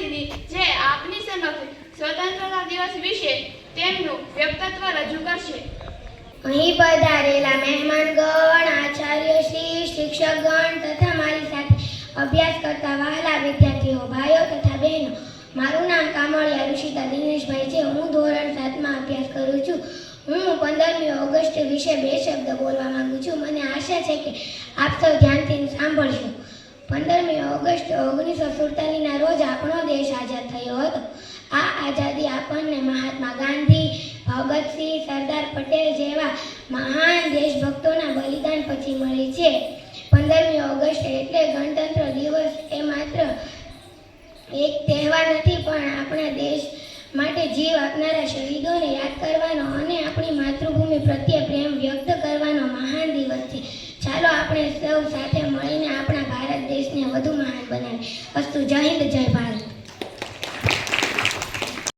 પ્રતિનિધિ જે આપની સમક્ષ સ્વતંત્રતા દિવસ વિશે તેમનું વ્યક્તિત્વ રજૂ કરશે. અહીં પધારેલા મહેમાનગણ, આચાર્યશ્રી, શિક્ષકગણ તથા મારી સાથે અભ્યાસ કરતા વહાલા વિદ્યાર્થીઓ, ભાઈઓ તથા બહેનો, મારું નામ કામળિયા ઋષિતા દિનેશભાઈ છે. હું ધોરણ 7માં અભ્યાસ કરું છું. હું 15મી ઓગસ્ટ વિશે 2 શબ્દ બોલવા માંગુ છું. મને આશા છે કે આપ સૌ ધ્યાનથી સાંભળશો. 15મી ઓગસ્ટ 1947ના રોજ આપણો દેશ આઝાદ થયો હતો. આ આઝાદી આપણને મહાત્મા ગાંધી, ભગતસિંહ, સરદાર પટેલ જેવા મહાન દેશભક્તોના બલિદાન પછી મળી છે. 15મી ઓગસ્ટ એટલે ગણતંત્ર દિવસ એ માત્ર એક તહેવાર નથી, પણ આપણા દેશ માટે જીવ આપનારા શહીદોને યાદ કરવાનો અને આપણી માતૃભૂમિ પ્રત્યે પ્રેમ વ્યક્ત કરવાનો મહાન દિવસ છે. ચાલો આપણે સૌ સાથે મળીને આપણા ભારત દેશને વધુ મહાન બનાવીએ. અસ્તુ. જય હિન્દ, જય ભારત.